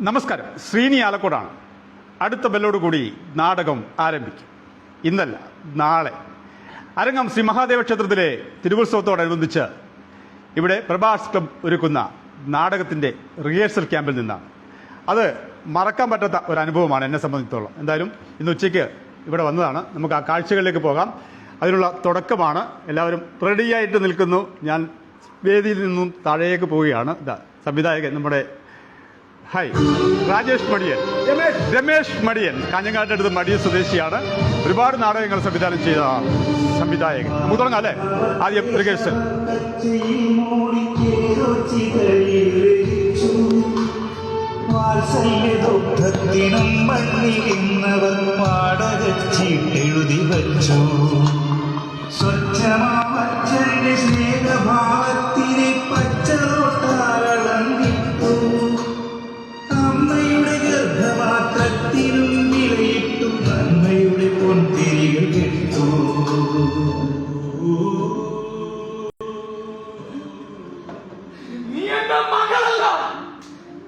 നമസ്കാരം, ശ്രീനി ആലക്കോടാണ്. അടുത്ത ബെല്ലോടുകൂടി നാടകം ആരംഭിക്കും. ഇന്നല്ല, നാളെ. അരങ്ങം ശ്രീ മഹാദേവ ക്ഷേത്രത്തിലെ തിരുവുത്സവത്തോടനുബന്ധിച്ച് ഇവിടെ പ്രഭാസ് ക്ലബ് ഒരുക്കുന്ന നാടകത്തിൻ്റെ റിഹേഴ്സൽ ക്യാമ്പിൽ നിന്നാണ്. അത് മറക്കാൻ പറ്റാത്ത ഒരു അനുഭവമാണ് എന്നെ സംബന്ധിച്ചിടത്തോളം. എന്തായാലും ഇന്ന് ഉച്ചയ്ക്ക് ഇവിടെ വന്നതാണ്. നമുക്ക് ആ കാഴ്ചകളിലേക്ക് പോകാം. അതിനുള്ള തുടക്കമാണ്. എല്ലാവരും റെഡിയായിട്ട് നിൽക്കുന്നു. ഞാൻ വേദിയിൽ നിന്നും താഴേക്ക് പോവുകയാണ്. ഇതാ സംവിധായകൻ നമ്മുടെ രമേശ് മടിയൻ, കാഞ്ഞങ്ങാട്ടിനടുത്ത് മടിയൻ സ്വദേശിയാണ്. ഒരുപാട് നാടകങ്ങൾ സംവിധാനം ചെയ്ത സംവിധായകൻ. നമുക്ക് തുടങ്ങാം അല്ലേ? ആദ്യം റിഹേഴ്സൽ. എഴുതി വച്ചു സ്വച്ഛമാവച്ചന്റെ സ്നേഹഭാവത്തിനെ പച്ചറോട്ടാളന്നിട്ടു അമ്മയുടെ ഗർഭപാത്രത്തിനും വിലയിട്ടു നന്മയുടെ പൊൻതിരികൾ കെട്ടു. നീ എന്റെ മകളല്ല,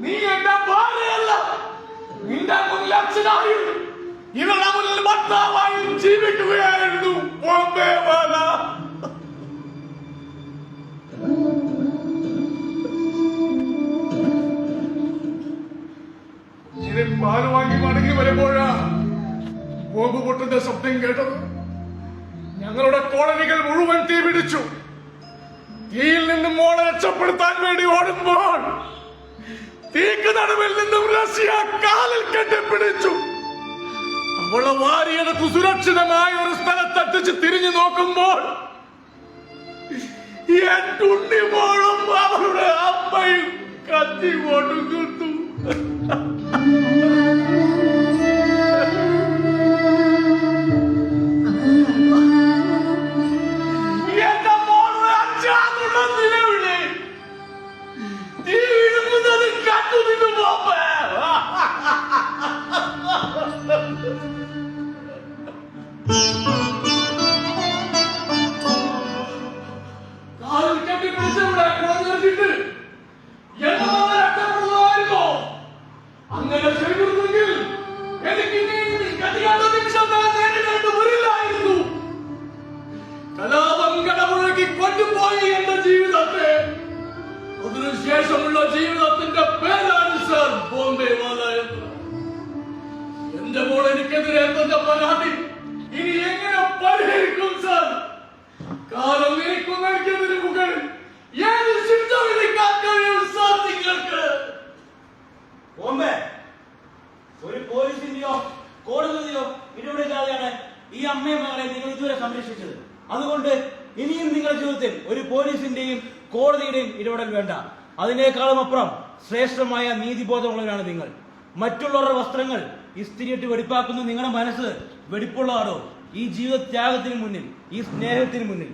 നീ എന്റെ ഭാര്യയല്ല. നിന്റെ മുൻലക്ഷനായി ഇവരുടെ മുന്നിൽ ഭർത്താവായി ജീവിക്കുകയായിരുന്നു ബോംബെ വാല. ഇനി പാല് വാങ്ങി മടങ്ങി വരുമ്പോഴാ ബോംബ് പൊട്ടുന്ന ശബ്ദം കേട്ടത്. ഞങ്ങളുടെ കോളനികൾ മുഴുവൻ തീ പിടിച്ചു. തീയിൽ നിന്നും മോളെ രക്ഷപ്പെടുത്താൻ വേണ്ടി ഓടുമ്പോൾ തീക്ക് നടുവിൽ നിന്നും റഷ്യ കാലിൽ കെട്ടിപ്പിടിച്ചു. അവളെ വാരിയെടുത്ത് സുരക്ഷിതമായ ഒരു സ്ഥലത്തെത്തിച്ച് തിരിഞ്ഞു നോക്കുമ്പോൾ എന്റെ ഉണ്ണിമോളും അവളുടെ അമ്മയും കത്തി കൊടുക്കുന്നു. എന്റെ മോളുടെ അച്ഛാന്നുള്ള നിലവിളി തീ വിഴുങ്ങുന്നത് കണ്ടു നിന്നു പോപ്പേ. കാലിൽ കെട്ടിപ്പിടിച്ചവിടെ കിടന്നിട്ട് എന്റെ മോനെ രക്ഷപ്പെടുന്നതായിരുന്നോ? അങ്ങനെ ചെയ്തിരുന്നെങ്കിൽ എനിക്ക് കടിയാത്ത നിമിഷം നേരിടേണ്ടി വരില്ലായിരുന്നു. കലാപം കടമുഴക്കി കൊണ്ടുപോയി എന്റെ ജീവിതത്തെ. അതിനുശേഷമുള്ള ജീവിതത്തിന്റെ പേരാണ് സർ ബോംബെ വാല എന്ന്. എന്റെ മോൾ എനിക്കെതിരെ എന്ന പരാതി ഇനി എങ്ങനെ പരിഹരിക്കും സർ? കാലം എനിക്കും നൽകിയതിന് മുകളിൽ ഏത് ശിക്ഷ വിധിക്കാൻ കഴിയും സർ നിങ്ങൾക്ക്? ബോംബെ ഒരു പോലീസിന്റെയോ കോടതിയോ ഇടപെടാതെയാണ് ഈ അമ്മയും മകളെ നിങ്ങൾ ഇതുവരെ സംരക്ഷിച്ചത്. അതുകൊണ്ട് ഇനിയും നിങ്ങളുടെ ജീവിതത്തിൽ ഒരു പോലീസിന്റെയും കോടതിയുടെയും ഇടപെടൽ വേണ്ട. അതിനേക്കാളും അപ്പുറം ശ്രേഷ്ഠമായ നീതിബോധമുള്ളവരാണ് നിങ്ങൾ. മറ്റുള്ളവരുടെ വസ്ത്രങ്ങൾ ഇസ്തിരിയിട്ട് വെടിപ്പാക്കുന്ന നിങ്ങളുടെ മനസ്സ് വെടിപ്പുള്ളതാണോ ഈ ജീവിത ത്യാഗത്തിന് മുന്നിൽ, ഈ സ്നേഹത്തിന് മുന്നിൽ?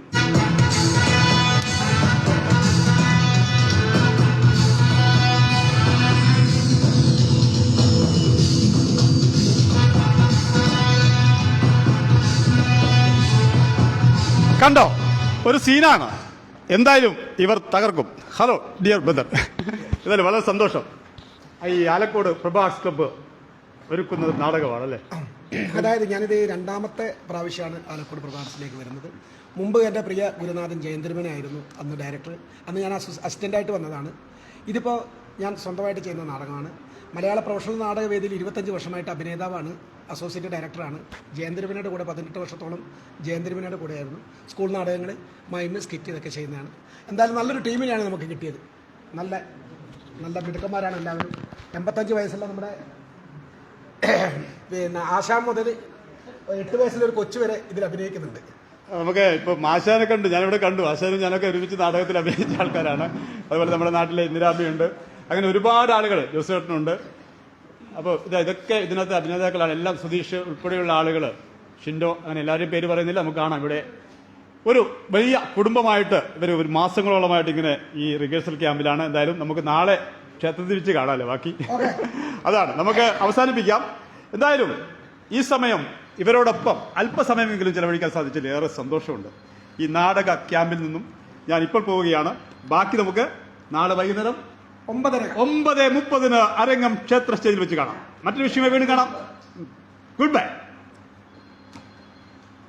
കണ്ടോ, ഒരു സീനാണ്. എന്തായാലും ഇവർ തകർക്കും. ഹലോ ഡിയർ ബ്രദർ, എന്തായാലും വളരെ സന്തോഷം. ഈ ആലക്കോട് പ്രഭാസ് ക്ലബ്ബ് ഒരുക്കുന്നത് നാടകമാണല്ലേ? അതായത് ഞാനിത് രണ്ടാമത്തെ പ്രാവശ്യമാണ് ആലക്കോട് പ്രഭാസിലേക്ക് വരുന്നത്. മുമ്പ് എൻ്റെ പ്രിയ ഗുരുനാഥൻ ജയന്തിരുമനായിരുന്നു അന്ന് ഡയറക്ടർ. അന്ന് ഞാൻ അസിസ്റ്റൻ്റായിട്ട് വന്നതാണ്. ഇതിപ്പോൾ ഞാൻ സ്വന്തമായിട്ട് ചെയ്യുന്ന നാടകമാണ്. മലയാള പ്രൊഫഷണൽ നാടകവേദിയിൽ 25 വർഷമായിട്ട് അഭിനേതാവാണ്, അസോസിയേറ്റ് ഡയറക്ടറാണ്. ജയന്തിരുമനയുടെ കൂടെ 18 വർഷത്തോളം ജയന്തിരുമനയുടെ കൂടെയായിരുന്നു. സ്കൂൾ നാടകങ്ങൾ, മൈമ്, സ്കിറ്റ് ഇതൊക്കെ ചെയ്യുന്നതാണ്. എന്തായാലും നല്ലൊരു ടീമിനെയാണ് നമുക്ക് കിട്ടിയത്. നല്ല നല്ല മിടുക്കന്മാരാണ് എല്ലാവരും. 85 വയസ്സുള്ള നമ്മുടെ പിന്നെ ആശാം മുതൽ 8 വയസ്സിലൊരു കൊച്ചു വരെ ഇതിൽ അഭിനയിക്കുന്നുണ്ട്. നമുക്ക് ഇപ്പോൾ മാഷാനെ കണ്ടു, ഞാനിവിടെ കണ്ടു. ആശാനും ഞാനൊക്കെ ഒരുമിച്ച് നാടകത്തിൽ അഭിനയിച്ച ആൾക്കാരാണ്. അതുപോലെ നമ്മുടെ നാട്ടിലെ ഇന്ദിരാമ്മയുണ്ട്. അങ്ങനെ ഒരുപാട് ആളുകൾ, ജോസേട്ടനുണ്ട്. അപ്പോൾ ഇതൊക്കെ ഇതിനകത്ത് അഭിനേതാക്കളാണ്. എല്ലാം സുധീഷ് ഉൾപ്പെടെയുള്ള ആളുകൾ, ഷിൻഡോ, അങ്ങനെ എല്ലാവരുടെയും പേര് പറയുന്നില്ല. നമുക്ക് കാണാം ഇവിടെ ഒരു വലിയ കുടുംബമായിട്ട് ഇവർ ഒരു മാസങ്ങളോളമായിട്ട് ഇങ്ങനെ ഈ റിഹേഴ്സൽ ക്യാമ്പിലാണ്. എന്തായാലും നമുക്ക് നാളെ ക്ഷേത്രത്തിൽ വെച്ച് കാണാമല്ലോ ബാക്കി. അതാണ്, നമുക്ക് അവസാനിപ്പിക്കാം. എന്തായാലും ഈ സമയം ഇവരോടൊപ്പം അല്പസമയമെങ്കിലും ചെലവഴിക്കാൻ സാധിച്ചില്ല, ഏറെ സന്തോഷമുണ്ട്. ഈ നാടക ക്യാമ്പിൽ നിന്നും ഞാൻ ഇപ്പോൾ പോവുകയാണ്. ബാക്കി നമുക്ക് നാളെ വൈകുന്നേരം 9:30 9:30 അരങ്ങം ക്ഷേത്ര സ്റ്റേജിൽ വെച്ച് കാണാം. മറ്റൊരു വിഷയമായി വീണ്ടും കാണാം. Good bye.